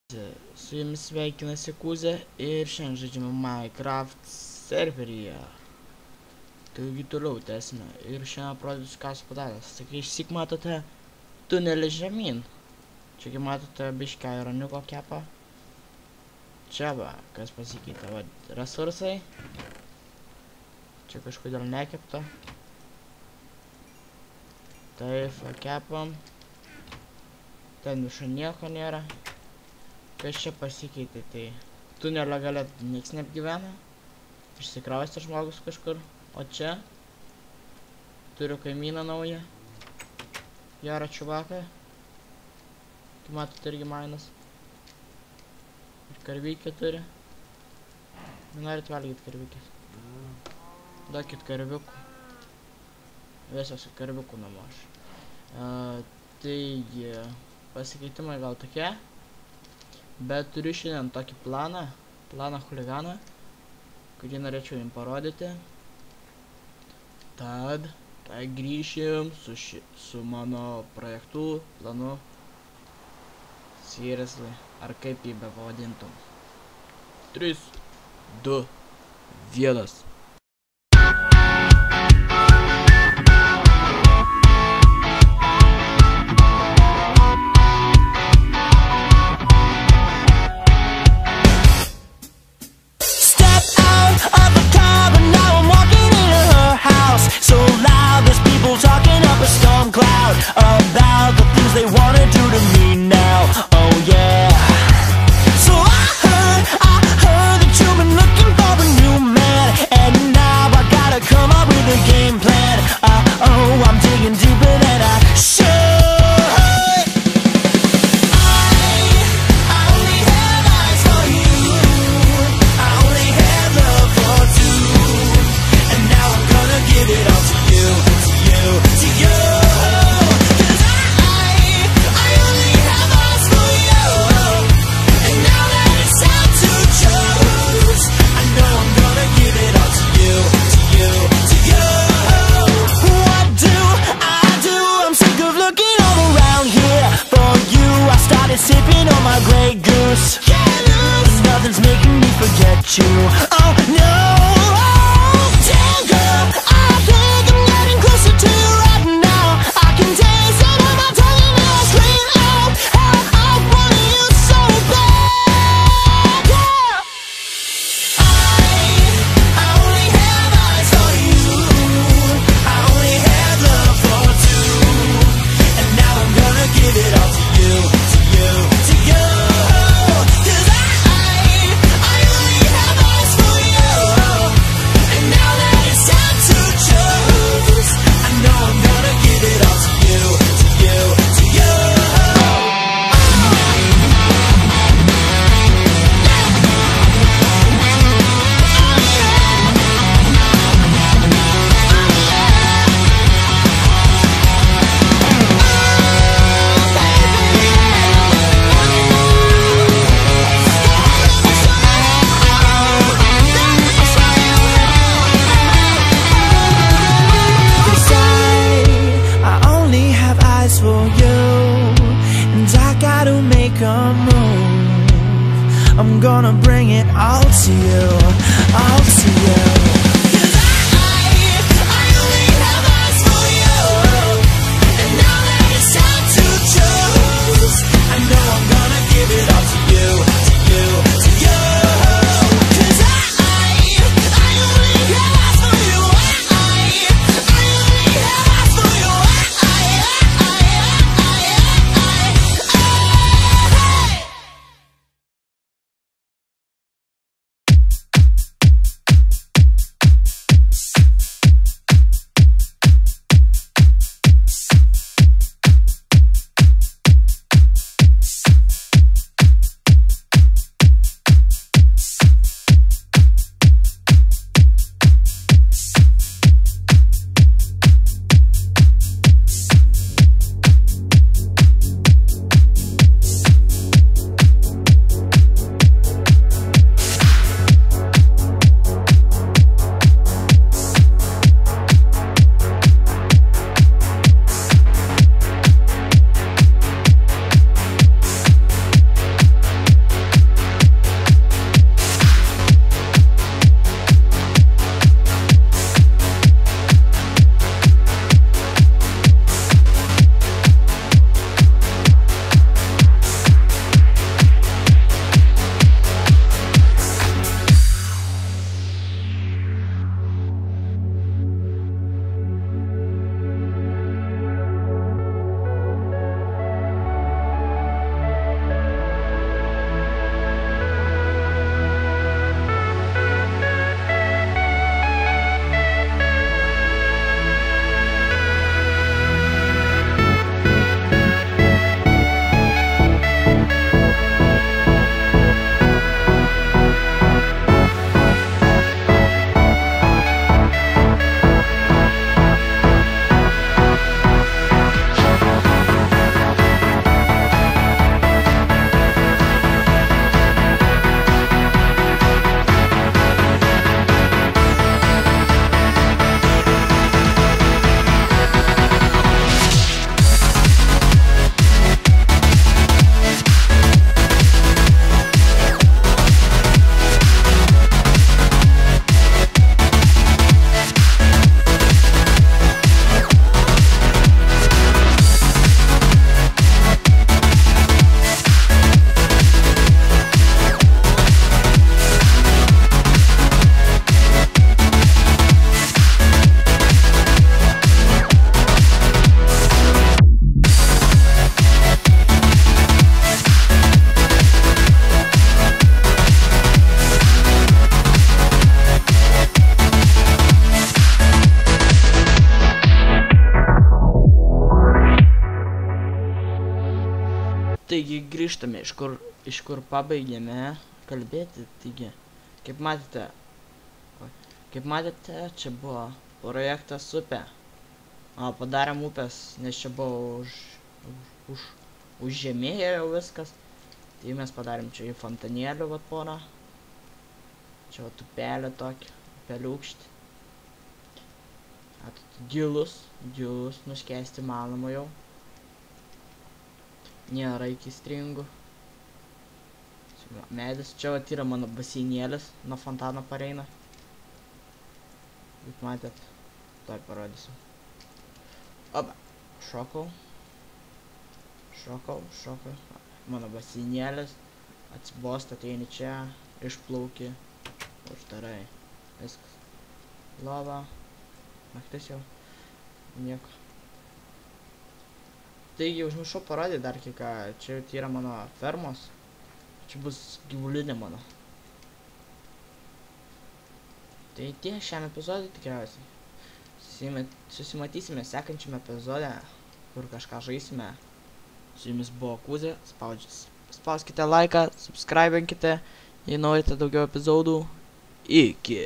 Su jumis sveikinasi Kuzė ir šiandien žaidžiame Minecraft serveryje. Taigi toliau tęsime ir šiandien parodysiu, ką esu padaręs. Taigi išsyk matote tunelį žemyn. Čiagi matote biškę ironiuko kepą. Čia va, kas pasikeitė, va, resursai. Čia kažkodėl nekepta. Taip, va, kepam. Ten viršų nieko nėra. Kas čia pasikeitė, tai tunelio gale nieks neapgyvena. Išsikraustė žmogus kažkur. O čia turiu kaimyną naują. Gerą čuvaką. Kaip matote, irgi mainas. Ir karvykę turi. Norit valgyti karvykės? Duokit karviukų. Visiausių karviukų namo aš. Taigi, pasikeitimai gal tokie. Bet turiu šiandien tokį planą chuliganą, kurį norėčiau jums parodyti. Tad grįšim su mano projektu, planu. Seriously, ar kaip jį bepavadintum. 3, 2, 1. About the things they wanna do to me now. Oh yeah. So I heard that you've been looking for a new man, and now I gotta come up with a game plan. Oh, I'm digging deeper than I should. I only have eyes for you. I only have love for two, and now I'm gonna give it all to you, to you, to you. Sipping on my Grey Goose. Nothing's making me forget you. Oh no. Damn girl, I think I'm getting closer to you right now. I can taste it on my tongue and I'll scream out. I want you so bad. Yeah. I only have eyes for you. I only have love for two, and now I'm gonna give it all to you. To you, 'cause I only have eyes for you, and now that it's time to choose, I know I'm gonna give it all to you, to you, to you. I'm gonna bring it all to you, all to you. 'Cause I only have eyes for you, and now that it's time to choose, I know I'm gonna give it all to you, to you, to you. 'Cause I only have eyes for you, I only have eyes for you, grįžtame, iš kur pabaigėme kalbėti, taigi, kaip matėte, čia buvo projektas upė, o padarėm upės, nes čia buvo užžemėję jau viskas, tai mes padarėm čia į fontanėlių vat porą, čia vat upelį tokį, upeliukštį, gilus, nuskesti manoma jau, nėra iki stringų, medis, čia vat yra mano baseinėlis, nuo fontano pareina, kaip matėt, tuoj parodysiu. Oba, šokau, mano baseinėlis, atsibosta, ateini čia, išplauki, uždarai, viskas, lova, naktis jau, nieko. Taigi, užmiršau parodyti dar ką, čia yra mano fermos, čia bus gyvulinė mano. Tai tiek šiam epizodui tikriausiai. Susimatysime sekančiame epizode, kur kažką žaisime. Su jumis buvo Kuzė, spauskite laiką, subscribinkite, jei norite daugiau epizodų. Iki.